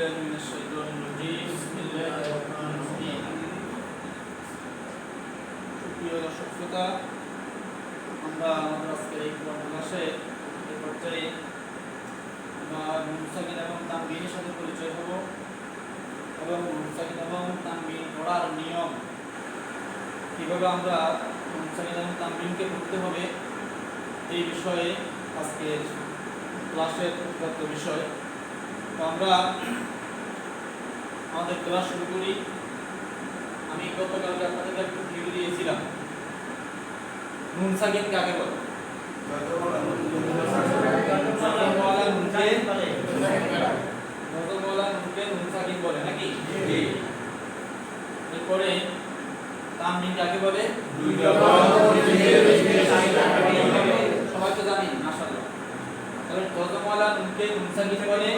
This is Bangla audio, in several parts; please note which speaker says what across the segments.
Speaker 1: بالله من الشيطان الرجيم بسم الله الرحمن الرحيم সুপ্রিয় দর্শক শ্রোতা আমরা আমাদের আজকের এই ক্লাসে এই পর্যায়ে আমরা নুন সাকিন এবং তানবিনের সাথে পরিচয় হব এবং নুন সাকিন এবং তানবিন পড়ার নিয়ম কিভাবে আমরা নুন সাকিন এবং তানবিনকে পড়তে হবে এই বিষয়ে আজকের ক্লাসের উদ্গত বিষয়। তো আমরা আমাদের ক্লাস শুরু করি। আমি গতকালকে আপনাদের একটু ভিডিও দিয়েছিলাম নুন সাকিন কাকে বলে। নুন সাকিন বলে নাকি? এরপরে তানবিন কাকে বলে? সবাই তো জানি মাশাআল্লাহ। তাহলে যজমওয়ালা নুনকে নুন সাকিন বলে,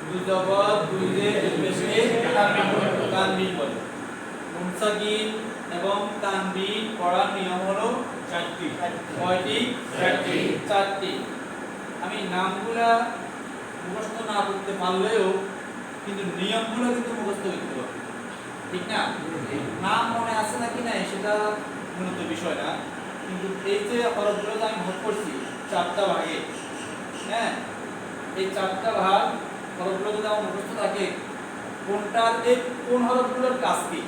Speaker 1: দুই জবর দুই জের পেশে তানবিন বলে। নুন সাকিন এবং তানবিন পড়ার নিয়ম হলো চারটি। কয়টি? চারটি। আমি নামগুলা মুখস্থ না করতে পারলেও কিন্তু নিয়মগুলো কিন্তু মুখস্থ করতে হবে, ঠিক না? নাম মনে আছে নাকি নাই সেটা মূলত বিষয় না, কিন্তু এই যে হরফগুলো আমি ভাগ করছি চারটা ভাগে, হ্যাঁ, এই চারটা ভাগ হরফগুলো যদি আমার মুখস্থ থাকে কোনটার এই কোন হরফগুলোর কাজ কি,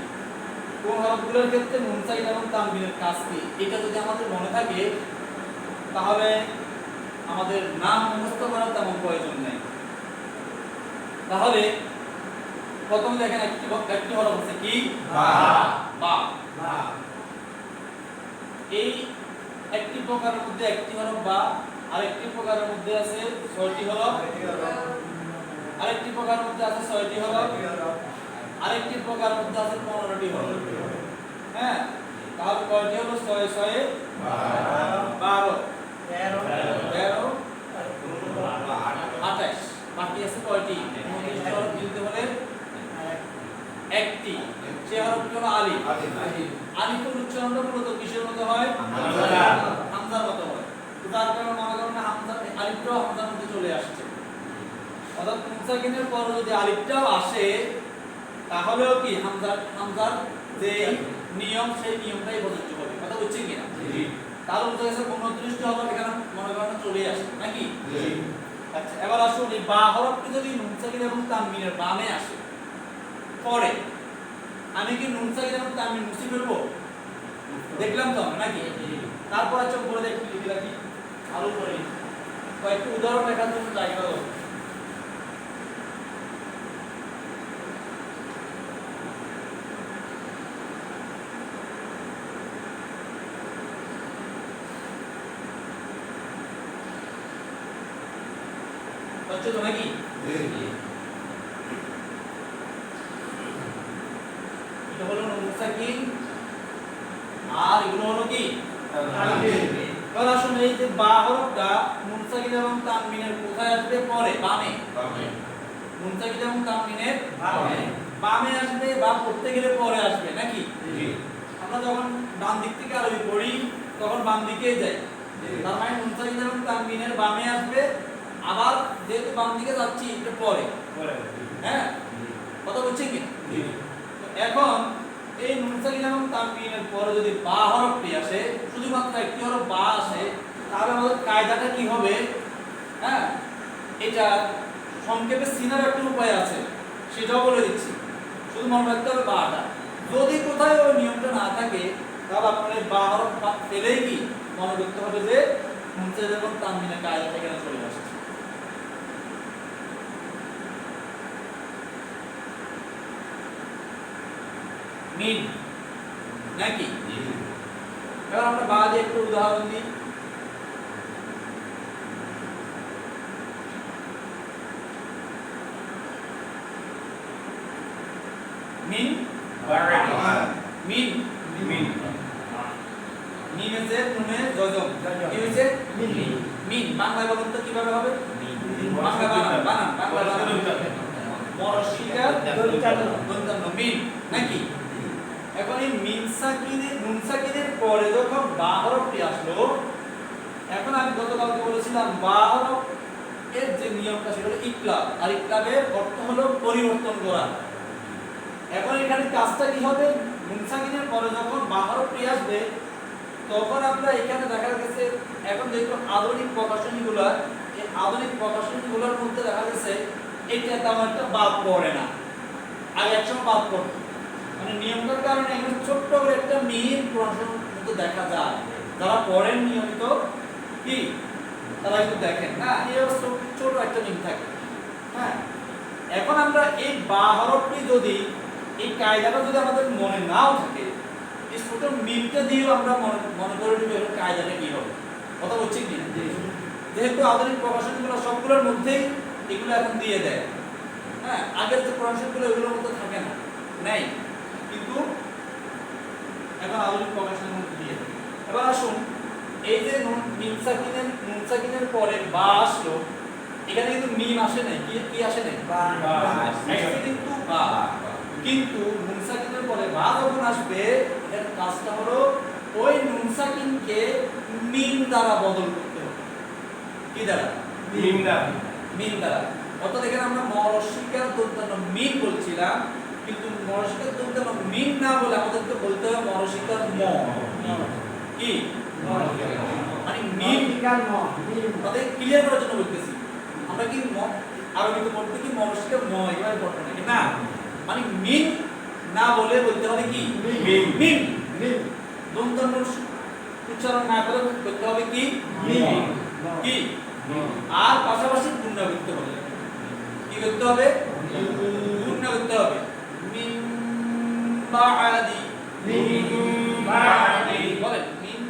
Speaker 1: কোন হরফগুলোর ক্ষেত্রে নুন সাকিন এবং তানবিনের কাজ কি, এটা যদি আমাদের মনে থাকে তাহলে আমাদের নাম মুখস্থ করার তেমন প্রয়োজন নেই। তাহলে প্রথম দেখেন একটি হরফ আছে কি? বা। বা। এই একটি প্রকারের মধ্যে একটি হরফ বা, আরেকটি প্রকারের মধ্যে আছে 6টি হরফ, আরেকটি প্রকারের মধ্যে আছে 6টি হরফ, আরেকটি প্রকারের মধ্যে আছে 15টি হরফ। হ্যাঁ, তাহলে কয়টি হলো? 6 6 12 13 28, বাকি আছে কয়টি? 29টি হরফ মিলতে হলে একটি, সে হরফটি হলো আলিফ। আলিফের উচ্চারণটা মূলত কিসের মতো হয়? হামজার মতো হয়। তো তার কারণে মনে করেন হামজা, আলিফটাও হামজার মধ্যে চলে আসছে। অর্থাৎ নুন সাকিনের পর যদি আলিফটাও আসে তাহলেও কি হামজার যে নিয়ম সেই নিয়মটাই প্রযোজ্য হবে। কথা বুঝছেন কিনা? জি। তার উত্তর আছে 29টি হরফ এখানে মনে করেন চলে আসে নাকি? জি। আচ্ছা, এবার আসুন এই বা হরফটি যদি নুন সাকিন এবং তানবিনের বামে আসে পরে আমি কি নুন সাকিন এবং তানবিন মুছে ফেলবো? দেখলাম তো আমরা নাকি? তারপর চোখ করে দেখি লিখে রাখি আরো করে কয়েকটি উদাহরণ দেখার জন্য জায়গা দাও। হচ্ছে তো নাকি? এটা হলো নুন সাকিন আর এগুলো হলো কি? তানবিন। এবার আসুন এই যে বা হরফটা নুন সাকিন এবং তানবিনের কোথায় আসবে? পরে, বামে। নুন সাকিন এবং তানবিনের বামে আসবে, বা পড়তে গেলে পরে আসবে নাকি? জি। আমরা যখন ডান দিক থেকে আরবি পড়ি তখন বাম দিকে যাই, তার মানে নুন সাকিন এবং তানবিনের বামে আসবে, আবার যেহেতু বাম দিকে যাচ্ছি এটা পরে। হ্যাঁ, কথা বলছি কি? জি। এখন এই নুন সাকিন এবং তানবিনের পরে যদি বা হরফটি আসে, শুধুমাত্র একটি হরফ বা আসে, তাহলে আমাদের কায়দাটা কি হবে? হ্যাঁ, এটা সংক্ষেপে চিনার একটা উপায় আছে, সেটাও বলে দিচ্ছি। শুধু মনে রাখতে হবে বাটা। যদি কোথায় ওই নিয়মটা না থাকে তাহলে আপনার এই বা হরফ ফেলেই কি মনে করতে হবে যে নুন সাকিন এবং তানবিনের কায়দাটা এখানে চলে আসছে। মিন নাকি? এবার আমরা বাদে একটু উদাহরণ দিই। মিন মিন মিন মিন হচ্ছে নুনে যজম, কি হয়েছে? মিন। বাংলায় বলুন তো কিভাবে হবে? বাংলা বানান মরশিকা দন্তান্ন মিন নাকি? এখন এই নুন সাকিনের পরে যখন বা হরফটি আসলো, এখন আমি গতকালকে বলেছিলাম বা হরফ এর যে নিয়মটা সেটা হলো ইকলাব, আর ইকলাবের অর্থ হলো পরিবর্তন করা। এখন এখানে কাজটা কি হবে, নুন সাকিনের পরে যখন বা হরফটি আসবে তখন আমরা এখানে দেখা গেছে এখন যেহেতু আধুনিক প্রকাশনীগুলো, এই আধুনিক প্রকাশনীগুলোর মধ্যে দেখা গেছে এটা তেমন একটা বাদ পড়ে না, আগে একসময় বাদ পড়তো, মানে নিয়মটার কারণে এখানে ছোট্ট করে একটা মিম প্রশ্ন মতো দেখা যায়। যারা পড়েন নিয়মিত কি তারা একটু দেখেন না, এই ছোট একটা মিম থাকে। হ্যাঁ, এখন আমরা এই বা হরফটি যদি এই কায়দাটা যদি আমাদের মনে নাও থাকে, এই ছোট মিমটা দিয়েও আমরা মনে করে নিব এর কায়দাটা কি হবে। কথা বলছি কি না? যেহেতু আধুনিক প্রকাশনগুলো সবগুলোর মধ্যেই এগুলো এখন দিয়ে দেয়। হ্যাঁ, আগের যে প্রকাশনগুলো এগুলোর মধ্যে থাকে না, নেই, কিন্তু এখন আধুনিক প্রকাশনের মধ্যে দিয়ে দেয়। এবার আসুন, এই যে নুন সাকিনের পরে বা আসলো, এখানে কিন্তু মিম আসে নাই, কি আসে নাই, বা আসছে, কিন্তু বা, কিন্তু নুন সাকিনের পরে বা যখন আসবে এর কাজটা হলো ওই নুন সাকিনকে মিম দ্বারা বদল করতে হবে। কি দ্বারা? মিম দ্বারা। অর্থাৎ এখানে আমরা মরশিকার দন্তন্য মিম বলছিলাম, কিন্তু মরশিকার দন্তন্য মিম না বলে আমাদেরকে বলতে হবে মরশিকার ম। কি মানে মিম কার ম, তাদের ক্লিয়ার করার জন্য বলতেছি। আমরা কি আরবিতে পড়তে কি মরশিকার ম এভাবে পড়তে নাকি না, মানে মিম না বলে বলতে হবে কি মিম। মিম দন্তন্য উচ্চারণ না করে বলতে হবে কি মিম। কি আর পাশাপাশি গুণ করতে হবে। কি করতে হবে? গুণ করতে হবে। মিম বাআদি, মিম বাআদি, বলেন মিম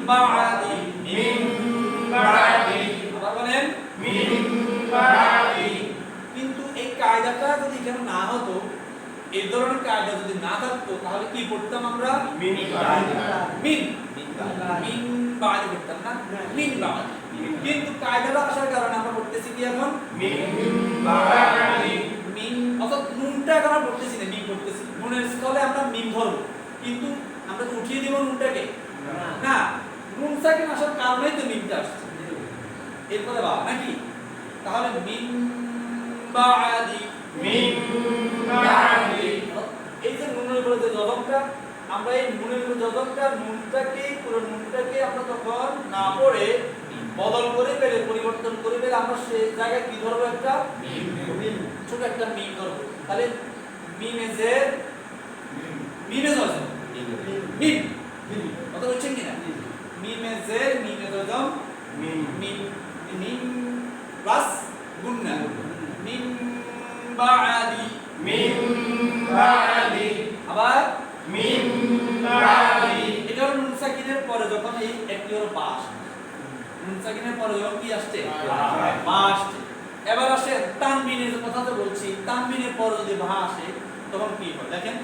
Speaker 1: বাআদি, মিম বাআদি, আবার বলেন মিম বাআদি। কিন্তু এই কায়দাটা যদি এখানে না হতো, এই ধরনের কায়দা যদি না থাকতো, তাহলে কি পড়তাম আমরা? মিম বাআদি, মিম মিম বাআদি পড়তাম না, মিম বাআদি। কিন্তু কায়দাটা আসার কারণে আমরা পড়তেছি কি এখন মিম বাআদি। মিম অর্থাৎ নুনটা এখন আমরা পড়তেছি না, মিম পড়তেছি। নুনের স্থলে আমরা মিম ধরব, কিন্তু আমরা তো উঠিয়ে দিব নুনটাকে না। নুন সাকিন আসার কারণেই তো মিমটা আসছে, এরপরে বা নাকি। তাহলে মিম বাআদি, মিম বাআদি। এই যে নুনের উপরে যে জজমটা, আমরা এই নুনের উপরে জজমটা নুনটাকে পুরো নুনটাকে আমরা তখন না পড়ে বদল করে পেলে, পরিবর্তন করে পেলে আমরা সেই জায়গায় কি ধরবো? একটা মিম, ছোট একটা মিম ধরবো। তাহলে মিমে যে মিমে জজম, মিম কথা বলছেন কি না? মিমে যে মিমে জজম, মিম মিম মিম প্লাস গুণনা, মিম বাআদি, মিম বাআদি, আবার মিম বাআদি। এটা হলো নুন সাকিনের পরে যখন এই একটি হলো বা আসে, নুন সাকিনের পরে যখন কি আসছে? বা আসছে। এবার আসে তানবিনের কথা তো বলছি, তানবিনের পরে যদি বা আসে তখন কি হয় দেখেন।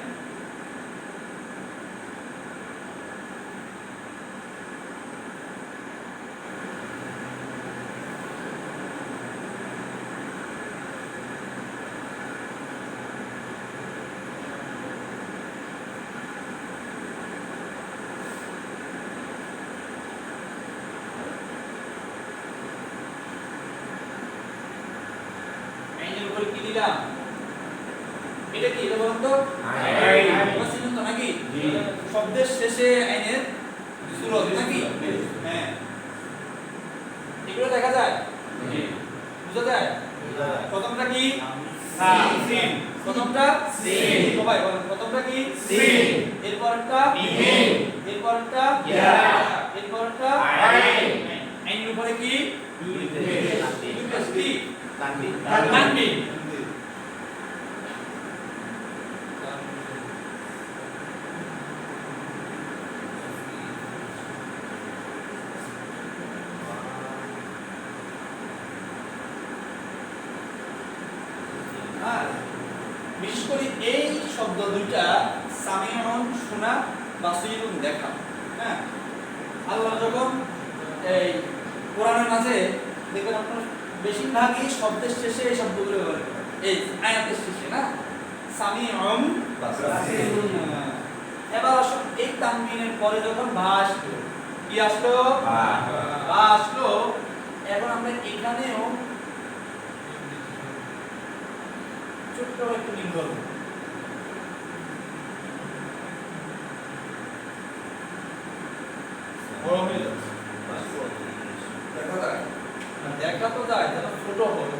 Speaker 1: আইনের উপরে কি দিলাম? এটা কি? এটা বলুন তো আইন। বুঝছেন তো নাকি? শব্দের শেষে আইনের সূরত নাকি? হ্যাঁ, এগুলো দেখা যায়, বুঝা যায়। প্রথমটা কি? সিন। প্রথমটা সিন, সবাই বলেন প্রথমটা কি? সিন, এরপরটা মিম, এরপরটা ইয়া, এরপরটা আইন। আইনের উপরে কি? দুইটা কি? তানবিন। তানবিন। বিশেষ করে এই শব্দ দুইটা সামিউন শোনা, বাসিরুন দেখা। হ্যাঁ, আল্লাহ যখন এই কোরআনের মাঝে দেখবেন আপনারা বেশিরভাগই শব্দের শেষে এই শব্দগুলো ব্যবহার করেন, এই আয়াতের শেষে না, সামিউন বাসিরুন। এবার আসুন এই তানবিনের পরে যখন বা আসলো, কি আসলো? বা আসলো, এখন আমরা এখানেও ছোট্ট একটু মিম করব। বড় হয়ে যাচ্ছে, দেখা যায় না, দেখা তো যায়, যেন ছোট হয়,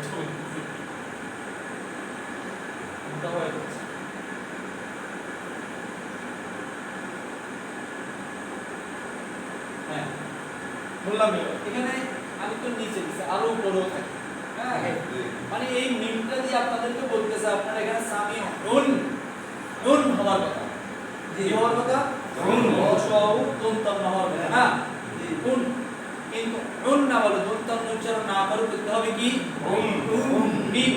Speaker 1: মোটা হয়ে যাচ্ছে। হ্যাঁ বললাম এখানে আমি তো নিচে দিচ্ছি, আরো উপরেও থাকি। হ্যাঁ মানে এই মিমটা দিয়ে আপনাদেরকে বলতেছে আপনারা এখানে সামি উন উন হওয়ার কথা, জি হওয়ার কথা, উন অসউ দন্তন্য হওয়ার কথা না, জি উন, কিন্তু উন না বলে দন্তন্য উচ্চারণ না করে করতে হবে কি উন উন মিম,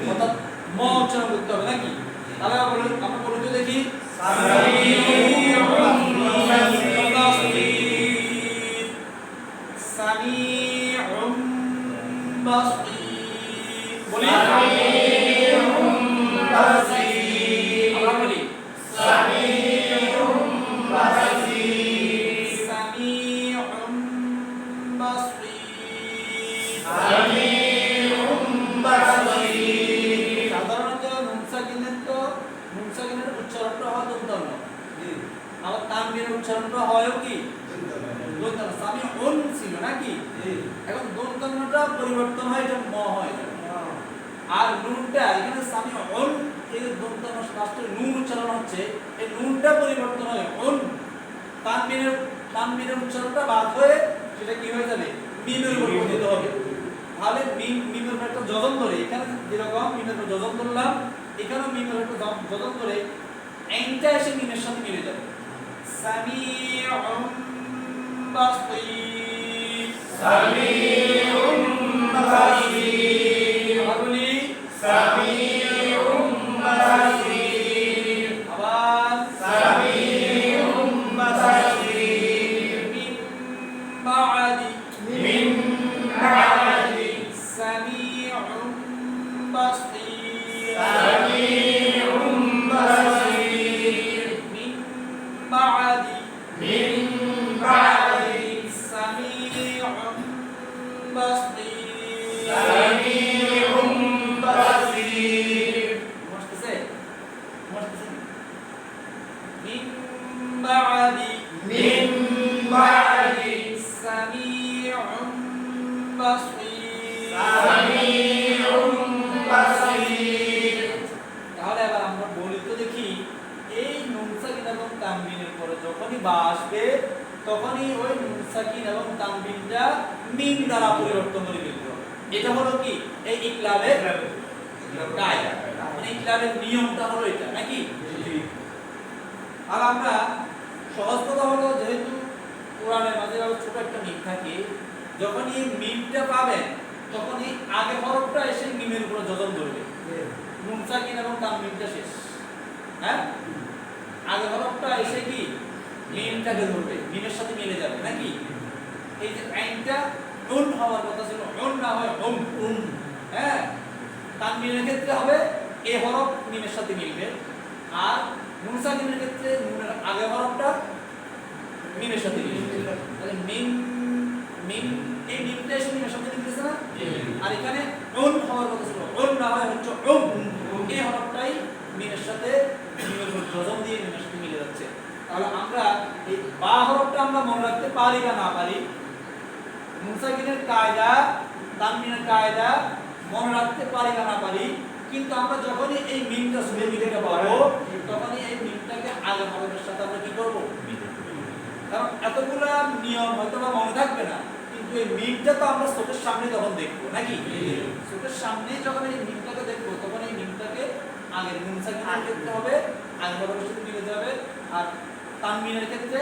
Speaker 1: অর্থাৎ ম উচ্চারণ করতে হবে নাকি। তাহলে আমরা বলি তো দেখি সামিউম বাসীর, বলি সামিউম বাসীর, আবার বলি সামিউম বাসীর, সামিউম বাসীর, সামিউম বাসীর। সাধারণত নুন সাকিনের উচ্চারণটা হয় দন্তন্য, জি আবার তানবীরের উচ্চারণটা হয়ও কি দন্তন্য। সামিউন ছিল নাকি, জি এখন দন্তন্যটা পরিবর্তন হয়, এটা ম হয়, আর নুনটা এখানে সামিউন, এই দন্তন্য লাস্টে নুন উচ্চারণ হচ্ছে, এই নুনটা পরিবর্তন হয় উন, তানবীরের উচ্চারণটা বাদ হয়ে সেটা কি হয়ে যাবে মিমের উপর পরিণত হবে। তাহলে মিমের উপর একটা যজম ধরে, এখানে যেরকম মিমের উপর যজম ধরলাম, এখানেও মিমের উপর যজম ধরে আইনটা এসে মিমের সাথে মিলে যাবে। সামিউম বাসীর, সামিউম বাসীর, আবার বলি সামিউম বাসীর, আবার সামিউম বাসীর। মিন বাদি সামিউম বাসীর, সামিউম বাসীর। মিন বাদি সামিউম বাসীর, সামিউম বাসীর। বুঝতেছে মিন বাদি সামিউম বাসীর, সামিউম বাসীর। তাহলে এবার আমরা বলি তো দেখি, এই নুন সাকিন এবং তানবিনের পরে যখনই বা আসবে তখনই ওই নুন সাকিন এবং তানবিনটা মিম দ্বারা পরিবর্তন করে ফেলতে হবে। এটা হলো কি এই ইকলাবের কায়দা, মানে ইকলাবের নিয়মটা হলো এটা নাকি। আর আমরা সহজ কথা হলো, যেহেতু কোরআনের মাঝে ছোট একটা মিম থাকে, যখন এই মিমটা পাবেন তখন এই আগে হরফটা এসে মিমের উপর যজম ধরবে, নুন সাকিন এবং তানবিনটা শেষ। হ্যাঁ আগে হরফটা এসে কি মিমটাকে ধরবে, মিমের সাথে মিলে যাবে নাকি। এই যে আইনটা উন হওয়ার কথা ছিল, উন না হয় উম উন। হ্যাঁ তানবিনের ক্ষেত্রে হবে এ হরফ মিমের সাথে মিলবে, আর নুন সাকিনের ক্ষেত্রে নুনের আগে হরফটা মিমের সাথে মিলবে। তাহলে মিম মিম এই মিমটা এসে মিমের সাথে মিলতেছে না, আর এখানে উন হওয়ার কথা ছিল, উন না হয় হচ্ছে উম, এই হরফটাই মিমের সাথে মিমের উপর যজম দিয়ে মিমের সাথে মিলে যাচ্ছে। তাহলে আমরা এই বা হরফটা আমরা মনে রাখতে পারি বা না পারি, নুন সাকিনের কায়দা তানবিনের কায়দা মনে রাখতে পারি বা না পারি, কিন্তু আমরা যখনই এই মিমটা শুনে মিলতে পারবো তখনই এই মিমটাকে আগে হরফের সাথে আমরা কি করব, কারণ এতগুলা নিয়ম হয়তো বা মনে থাকবে না, কিন্তু এই মিমটা তো আমরা চোখের সামনে তখন দেখবো নাকি। চোখের সামনে যখন এই মিমটাকে দেখবো তখন এই মিমটাকে আগে নুন সাকিনের ক্ষেত্রে হবে আগে হরফের সাথে মিলে যাবে, আর তানবিনের ক্ষেত্রে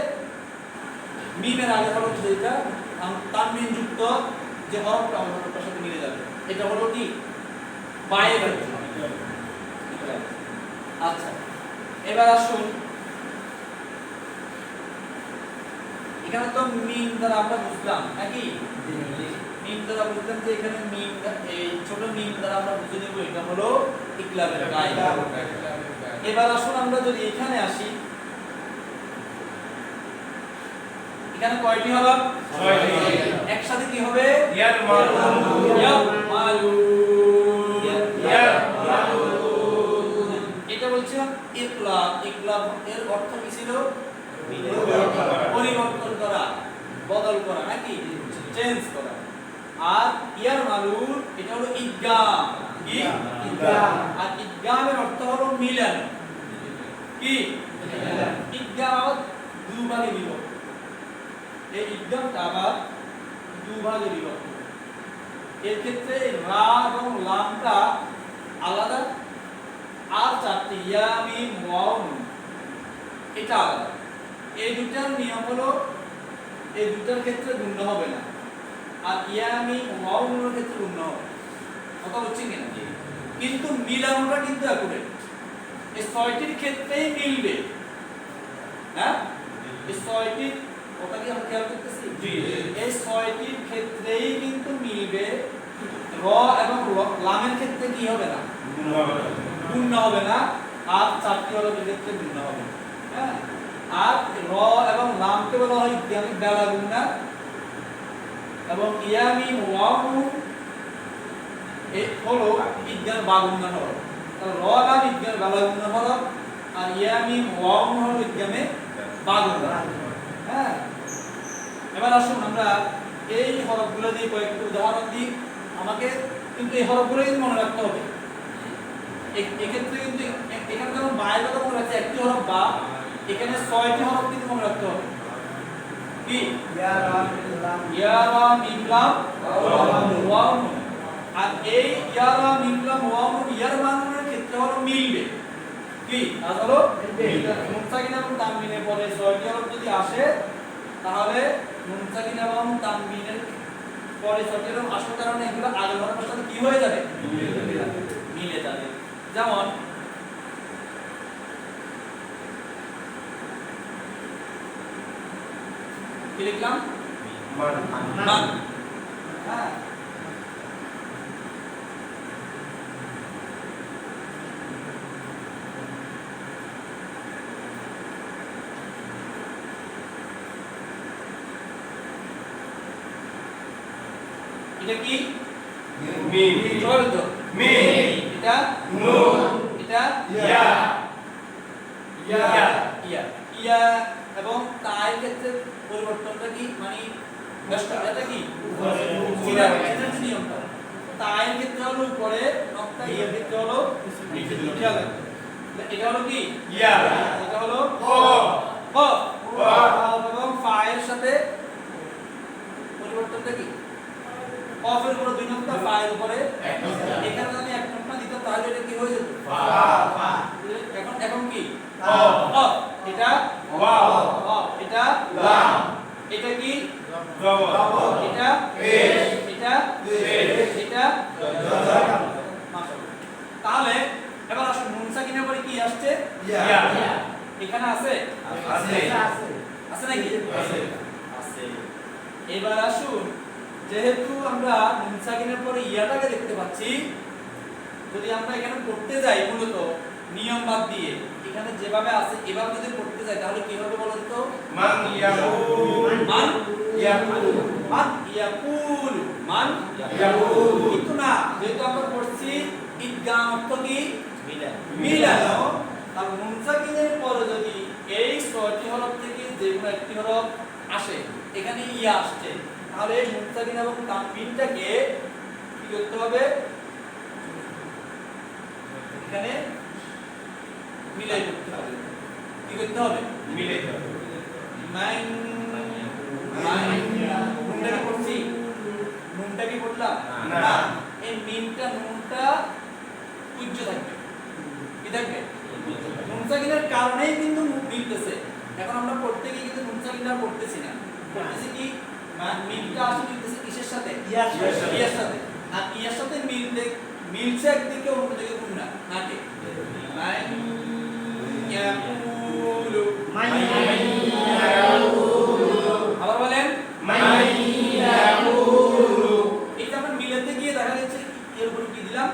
Speaker 1: মিমের আগে হরফ যেটা তানবিন যুক্ত যে হরফটা ওই হরফটার সাথে মিলে যাবে। এটা হলো কি বায়ের ক্ষেত্রে। আচ্ছা এবার আসুন, এখানে তো মিম দ্বারা আমরা বুঝলাম নাকি, মিম দ্বারা বুঝলাম যে এখানে মিম, এই ছোট মিম দ্বারা আমরা বুঝে নেব এটা হলো ইকলাবের কায়দা। এবার আসুন আমরা যদি এখানে আসি, এখানে কয়টি হলো?
Speaker 2: 6টি।
Speaker 1: একসাথে কি হবে?
Speaker 2: ইয়ারমালুন।
Speaker 1: এটা বলছিলাম ইকলাব। ইকলাব এর অর্থ কি ছিল? পরিবর্তন করা, বদল করা নাকি চেঞ্জ করা। আর ইয়ারমালুন এটা হলো ইদগাম। কি? ইদগাম। আর ইদগামের অর্থ হলো মিলানো। কি? ইদগাম আবার দুভাগে বিভক্ত। এই ইদগামটা আবার দুভাগে বিভক্ত। এর ক্ষেত্রে রা এবং লামটা আলাদা, আর চারটি ইয়া মিম ওয়াও নুন এটা আলাদা। এই দুটার নিয়ম হলো এই দুটার ক্ষেত্রে গুণ হবে না, আর ইয়া মিম ওয়াও নুনের ক্ষেত্রে গুণ হবে। কথা বুঝছেন কিনা? কিন্তু মিলানোটা কিন্তু অ্যাকুরেট। এই ছয়টির ক্ষেত্রেই মিলবে। হ্যাঁ, এই ছয়টির কথা কি আমরা খেয়াল করতেছি?
Speaker 2: জি।
Speaker 1: এই ছয়টির ক্ষেত্রেই কিন্তু মিলবে। র এবং লামের ক্ষেত্রে কি হবে না? গুণ হবে না। আর চারটি হরফের ক্ষেত্রে গুণ হবে। হ্যাঁ, আর র এবং লামকে বলা হয় ইদগামে বেলা গুণা, এবং ইয়া মিম ওয়াও নুন এই হলো ইদগামে বা গুণা হরফ। তাহলে র লাম ইদগামে বেলা গুণা হরফ, আর ইয়া মিম ওয়াও নুন হলো ইদগামে বা গুণা। হ্যাঁ, এবার আসুন আমরা এই হরফগুলো দিয়ে কয়েকটি উদাহরণ দিই। আমাকে কিন্তু এই হরফগুলো কিন্তু মনে রাখতে হবে। এক্ষেত্রে কিন্তু এখানে যেমন বায়ের কথা মনে রাখছে একটি হরফ বা, এখানে 6টি হরফ কিন্তু মনে রাখতে হবে। কি? ইয়া রা মিম লাম ওয়াও নুন। আর এই ইয়া রা মিম লাম ওয়াও নুন ইয়ার মানের ক্ষেত্রে হলো মিলবে। কি? আর হলো নুন সাকিন এবং তানবিনের পরে 6টি হরফ যদি আসে, তাহলে নুন সাকিন এবং তানবিনের পরে 6টি হরফ আসার কারণে এগুলো আগের হরফের সাথে কি হয়ে যাবে? মিলে যাবে। যেমন কি লিখলাম? মান। হ্যাঁ, এটা কি?
Speaker 2: মিম।
Speaker 1: চলো তো
Speaker 2: মিম।
Speaker 1: এটা
Speaker 2: নুন।
Speaker 1: এটা
Speaker 2: ইয়া।
Speaker 1: ইয়া। ইয়া এবং তার ক্ষেত্রে পরিবর্তনটা কি? মানে এটা কি? সিধা নিয়মটা। তার ক্ষেত্রে হলো উপরে নকটা, ইয়ার ক্ষেত্রে হলো নিচে। খেয়াল রাখবেন। এটা হলো কি?
Speaker 2: ইয়া।
Speaker 1: এটা হলো
Speaker 2: ক।
Speaker 1: ক। এবং ফায়ের সাথে পরিবর্তনটা কি? কফের উপরে 2 নকটা, ফায়ের উপরে 1 নকটা। এখানে যদি 1 নকটা দিতাম তাহলে এটা কি হয়ে যেত? ফা। এখন কি? ক। এটা
Speaker 2: ওয়াও।
Speaker 1: এটা
Speaker 2: লাম।
Speaker 1: এটা কি?
Speaker 2: জবর।
Speaker 1: এটা
Speaker 2: পেশ।
Speaker 1: এটা
Speaker 2: পেশ।
Speaker 1: এটা মাশাআল্লাহ। তাহলে এবার আসুন নুন সাকিনের পরে কি আসছে?
Speaker 2: ইয়া।
Speaker 1: এখানে আছে?
Speaker 2: আছে।
Speaker 1: আছে নাকি?
Speaker 2: আছে।
Speaker 1: আছে। এবার আসুন, যেহেতু আমরা নুন সাকিনের পরে ইয়াটাকে দেখতে পাচ্ছি, যদি আমরা এখানে পড়তে যাই মূলত নিয়ম বাদ দিয়ে, এখানে যেভাবে আছে এভাবে যদি পড়তে যাই তাহলে কি হবে বলুন তো?
Speaker 2: মান ইয়াকুল।
Speaker 1: মান
Speaker 2: ইয়াকুল।
Speaker 1: মান ইয়াকুল। মান
Speaker 2: ইয়াকুল।
Speaker 1: কিন্তু না, যেহেতু আমরা পড়ছি ইদগাম অর্থ কি? মিলানো। আর নুন সাকিনের পরে যদি এই 6টি হরফ থেকে যে কোনো একটি হরফ আসে, এখানে ইয়া আসছে, তাহলে এই নুন সাকিন এবং তানবিনটাকে কি করতে হবে? এখানে মিলাই করতে হবে। কি করতে হবে?
Speaker 2: মিলে।
Speaker 1: মাইন নুনটা কি পড়ছি? নুনটা কি পড়লাম?
Speaker 2: না।
Speaker 1: এই মিমটা নুনটা উজ্জ্ব থাকবে। কি থাকবে? নুন সাকিনের কারণেই কিন্তু মিলতেছে। এখন আমরা পড়তে গিয়ে কিন্তু নুন সাকিনটা পড়তেছি না, পড়তেছি কি? মিমটা আসলে মিলতেছে কিসের সাথে? ইয়ার সাথে। আর ইয়ার সাথে মিলছে একদিকে, অন্যদিকে কোন না নাকি? মাইন ইয়াকুলু। আবার বলেন। এই যে আমরা মিলাতে গিয়ে দেখা যাচ্ছে এর উপর কি দিলাম?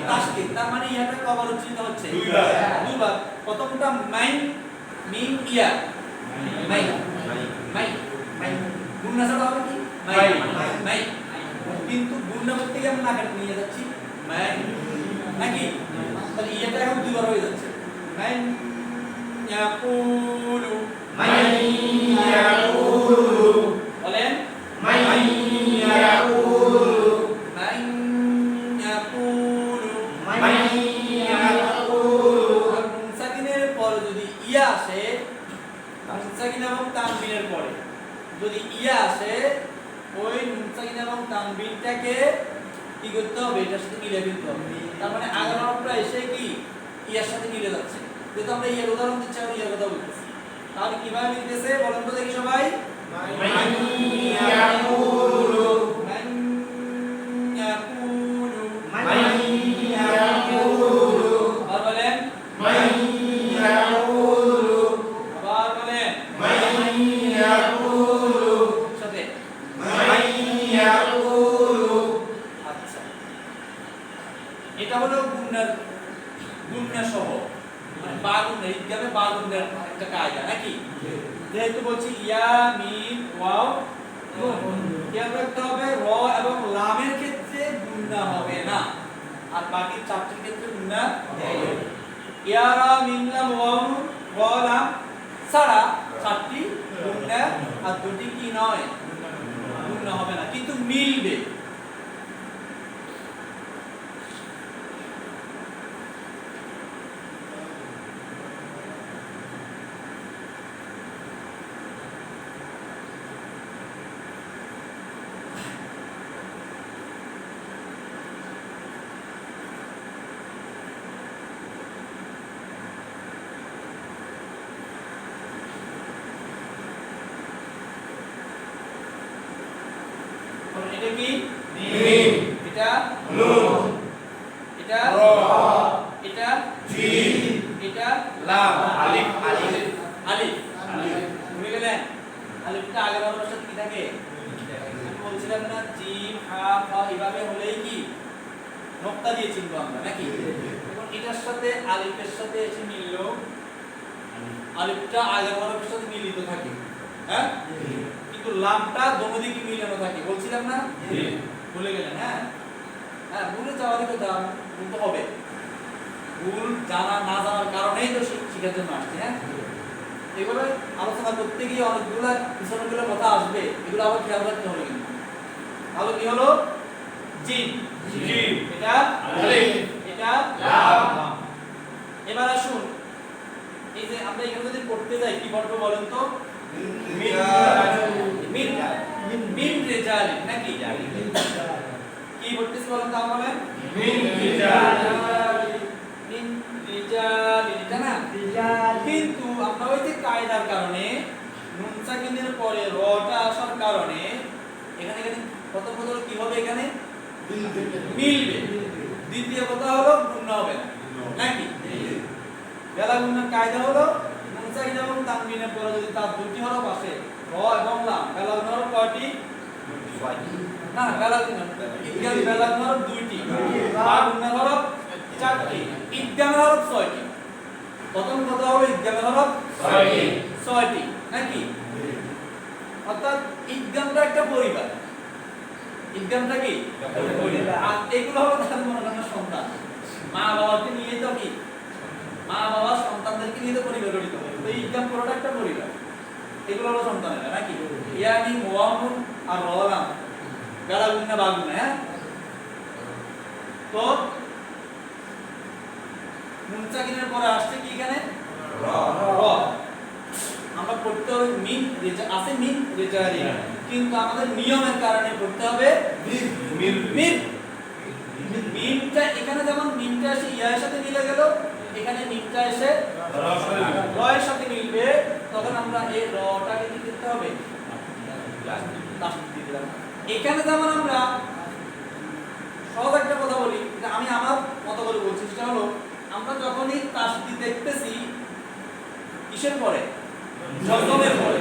Speaker 1: তাসদীদ। তার মানে ইয়াটা কবার উচ্চারিত হচ্ছে? দুইবার। প্রথমটা মাইন মিম ইয়া। মাইন মাই মাই গুণনা ছাড়া হবে কি
Speaker 2: মাই।
Speaker 1: মাই কিন্তু গুণনা করতে গিয়ে আমরা নাকে নিয়ে যাচ্ছি মাই নাকি তাহলে এটা এখন দুইবার হয়ে যাচ্ছে মান ইয়াকুলু
Speaker 2: মান ইয়াকুলু
Speaker 1: বলেন
Speaker 2: মান ইয়াকুলু
Speaker 1: মান ইয়াকুলু
Speaker 2: মান ইয়াকুলু
Speaker 1: আর নুন সাকিনের পরে যদি ইয়া আসে নুন সাকিন এবং তানবিনের পরে যদি ইয়া আসে ওই নুন সাকিন এবং তানবিনটাকে কি করতে হবে এটার সাথে মিলে ফেলতে হবে তার মানে আগের হরফটা এসে কি ইয়ার সাথে মিলে যাচ্ছে যেহেতু আমরা ইয়ার উদাহরণ দিচ্ছি আমরা ইয়ার কথা বলতেছি তাহলে কিভাবে মিলতেছে বলেন তো দেখি সবাই
Speaker 2: মান ইয়াকুলু
Speaker 1: মান ইয়াকুলু
Speaker 2: মান ইয়াকুলু
Speaker 1: আবার বলেন
Speaker 2: মান ইয়াকুলু
Speaker 1: আবার বলেন
Speaker 2: মান ইয়াকুলু
Speaker 1: সাথে
Speaker 2: মান ইয়াকুলু
Speaker 1: আচ্ছা এটা হলো গুণনা সহ মানে বা গুণনা ইদগামে বা গুণনার একটা কায়দা নাকি যেহেতু বলছি ইয়া মিম ওয়াও নুন খেয়াল রাখতে হবে র এবং লামের ক্ষেত্রে গুণনা হবে না আর বাকি চারটির ক্ষেত্রে গুণনা হবে ইয়া রা মিম লাম ওয়াও নুন র লাম ছাড়া চারটি গুণনা আর দুটি কি নয় গুণনা হবে না কিন্তু মিলবে এটা কি
Speaker 2: মিম
Speaker 1: এটা
Speaker 2: নুন
Speaker 1: এটা
Speaker 2: র
Speaker 1: এটা
Speaker 2: জিম
Speaker 1: এটা
Speaker 2: লাম আলিফ আলিফ
Speaker 1: আলিফ বুঝে গেলেন আলিফটা আগের হরফের সাথে কি থাকে আমি বলছিলাম না জিম হা ফা এভাবে হলেই কি নোক্তা দিয়ে চিনবো আমরা নাকি এখন এটার সাথে আলিফের সাথে এসে মিললো আলিফটা আগের হরফের সাথে মিলিত থাকে হ্যাঁ কিন্তু লামটা দোনো দিকে মিলানো থাকে বলছিলাম না ভুলে গেলেন হ্যাঁ হ্যাঁ ভুলে যাওয়ারই কথা ভুলতে হবে ভুল জানা না জানার কারণেই তো শিখার জন্য আসছে হ্যাঁ এগুলো আলোচনা করতে গিয়ে অনেকগুলো পিছনেগুলো কথা আসবে এগুলো আবার খেয়াল রাখতে হবে কিন্তু তাহলে কি হলো জিম
Speaker 2: জিম
Speaker 1: এটা
Speaker 2: আলিফ
Speaker 1: এটা
Speaker 2: লাম
Speaker 1: এবার আসুন এই যে আমরা এখানে যদি পড়তে যাই কি পড়বো বলেন তো মিন মিন রিজালি নাকি কি পড়তেছি বলেন তো আমাদের
Speaker 2: মিন রিজালি
Speaker 1: মিন রিজালি এটা না কিন্তু আমরা ওই যে কায়দার কারণে নুন সাকিনের পরে রটা আসার কারণে এখানে প্রথম কথা হলো কি হবে এখানে মিলবে দ্বিতীয় কথা হলো গুণনা হবে না নাকি বেলা গুণনার কায়দা হলো নুন সাকিন এবং তানবিনের পরে যদি তার দুটি হরফ আসে র এবং লাম বেলা গুণনার হরফ কয়টি না বেলা গুণনা ইদগাম বেলা গুণনার হরফ দুইটি বা গুণনার হরফ চারটি ইদগামের হরফ ছয়টি প্রথম কথা হলো ইদগামের হরফ ছয়টি নাকি অর্থাৎ ইদগামটা একটা পরিবার ইদগামটা কি আর এগুলো হলো তাদের মনে সন্তান মা বাবাকে নিয়ে তো কি মা বাবা সন্তানদেরকে নিয়ে তো পরিবার গঠিত হয় তো ইদগাম পুরোটা একটা পরিবার এগুলো হলো সন্তানেরা নাকি ইয়ানি মুআমুন আর রলাম বেলা গুণনা বা গুণনা হ্যাঁ তো নুন সাকিনের পরে আসছে কি এখানে
Speaker 2: র
Speaker 1: র আমরা পড়তে হবে মিন আছে মিন রিজালি কিন্তু আমাদের নিয়মের কারণে পড়তে হবে
Speaker 2: মিম
Speaker 1: মিন মিমটা এখানে যেমন মিমটা এসে ইয়ার সাথে মিলে গেল এখানে মিমটা এসে রয়ের সাথে মিলবে তখন আমরা এই রটাকে কি করতে হবে তাসদীদ দিয়ে দিলাম এখানে যেমন আমরা সহজ একটা কথা বলি এটা আমি আমার মতো করে বলছি সেটা হলো আমরা যখনই তাসদীদ দেখতেছি কিসের পরে জজমের পরে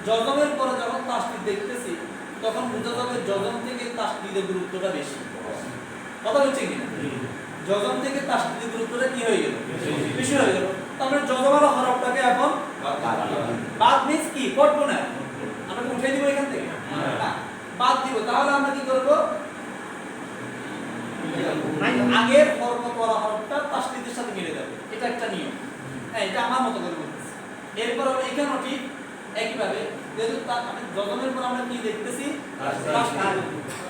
Speaker 1: জজমের পরে যখন তাসদীদ দেখতেছি তখন বোঝা যাবে জজম থেকে তাসদীদের গুরুত্বটা বেশি কথা হচ্ছে কিনা জজম থেকে তাসদীদের গুরুত্বটা কি হয়ে গেল বেশি হয়ে গেল তাহলে জজমের হরফটাকে এখন বাদ মিন্স কি পড়বো না উঠাই দিব এখান থেকে না বাদ দিব তাহলে আমরা কি করব আগের হরকত ওয়ালা হরফটা তাসদীদের সাথে মিলে যাবে এটা একটা নিয়ম হ্যাঁ এটা আমার মত করে বলতেছি এরপর আমরা এখানেও ঠিক একইভাবে যেহেতু আমি যজমের পর আমরা কি দেখতেছি তাসদীদ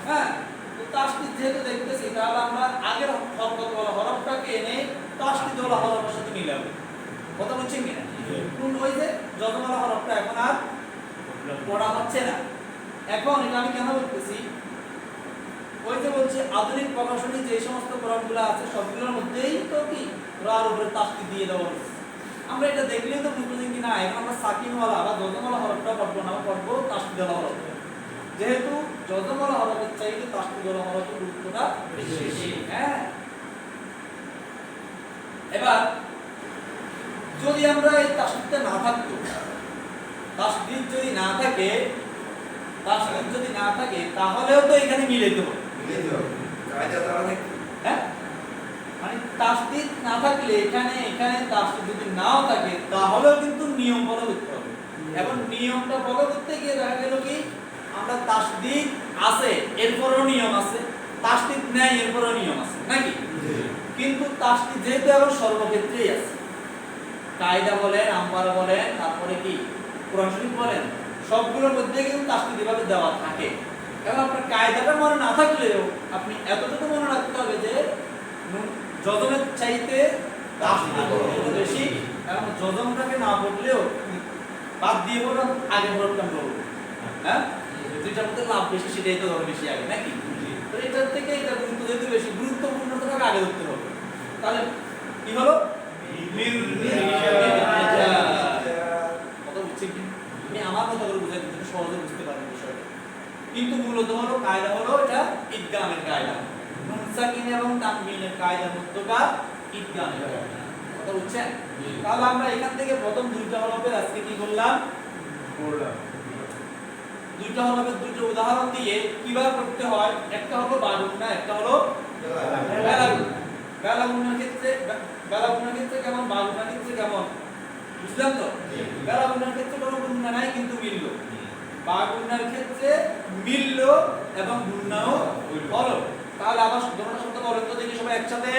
Speaker 1: হ্যাঁ তো তাসদীদ যেহেতু দেখতেছি তাহলে আমরা আগের হরকত ওয়ালা হরফটাকে এনে তাসদীদ ওয়ালা হরফের সাথে মিলাবো কথা বুঝছেন কিনা কোন ওই যে যজম ওয়ালা হরফটা এখন আর পড়া হচ্ছে না এখন এটা আমি কেন বলতেছি ওই যে বলছে আধুনিক প্রকাশনী যে সমস্ত কোরআনগুলো আছে সবগুলোর মধ্যেই তো কি রার উপরে তাসদীদ দিয়ে দেওয়া হয়েছে আমরা এটা দেখলেই তো বুঝবো যে কি না এখন আমরা সাকিনওয়ালা বা যজমওয়ালা হরফটা পড়বো না পড়বো তাসদীদওয়ালা হরফ যেহেতু যজমওয়ালা হরফের চাইতে তাসদীদওয়ালা হরফের গুরুত্বটা বেশি হ্যাঁ এবার যদি আমরা এই তাসদীদটা না থাকতো তাসদীদ যদি না থাকে তাহলেও তো এখানে মিলে দেব হ্যাঁ মানে তাসদীদ না থাকলে এখানে তাসদীদ যদি নাও থাকে তাহলেও কিন্তু নিয়ম ফলো করতে হবে এবং নিয়মটা ফলো করতে গিয়ে দেখা গেল কি আমরা তাসদীদ আছে এরপরও নিয়ম আছে তাসদীদ নাই এরপরও নিয়ম আছে নাকি কিন্তু তাসদীদ যেহেতু এখন সর্বক্ষেত্রেই আছে কায়দা বলেন আমপারা বলেন তারপরে কি কোরআন শরীফ বলেন সবগুলোর মধ্যে কিন্তু তাসদীদ এভাবে দেওয়া থাকে এবং আপনার কায়দাটা মনে না থাকলেও আপনি এতটুকু মনে রাখতে হবে যে যজমের চাইতে তাসদীদ বেশি এবং যজমটাকে না পড়লেও বাদ দিয়ে বললাম আগে বলতাম বলবো হ্যাঁ যেটার মধ্যে লাভ বেশি সেটাই তো ধরো বেশি আগে নাকি তো এটার থেকে এটা গুরুত্ব যেহেতু বেশি গুরুত্বপূর্ণটাকে আগে ধরতে হবে তাহলে কি হলো কথা বুঝছেন কি আমি আমার মতো করে বুঝাই দিতে সহজে বুঝতে পারবেন বিষয়টা কিন্তু মূলত হলো কায়দা হলো এটা ইদগামের কায়দা নুন সাকিন এবং তানবিনের কায়দার মধ্যকার ইদগামের কায়দা কথা বুঝছেন তাহলে আমরা এখান থেকে প্রথম দুইটা হরফের আজকে কি করলাম দুইটা হরফের দুটো উদাহরণ দিয়ে কিভাবে করতে হয় একটা হলো বাগুন্না একটা হলো বেলাগুন্নার ক্ষেত্রে কেমন বাগুন্নার ক্ষেত্রে কেমন বুঝলেন তো বেলাগুন্নার ক্ষেত্রে কোনো গুন্না নাই কিন্তু মিলল বাগুন্নার ক্ষেত্রে মিলল এবং গুন্নাও হলো তাহলে আবার দুটোটা শব্দ বলেন তো দেখি সবাই একসাথে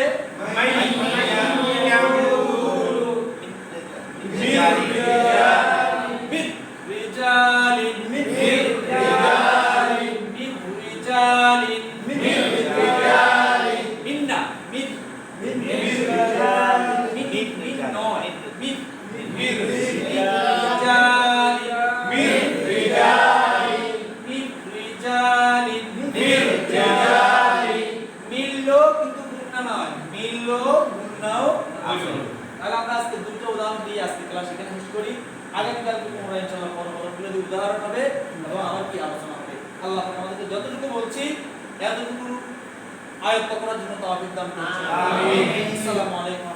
Speaker 1: উদাহরণ হবে এবং আমার কি আলোচনা হবে আল্লাহ আমাদেরকে যতটুকু বলছি এতটুকু আয়ত্ত করার জন্য তৌফিক দান করুন আমিন আসসালামু আলাইকুম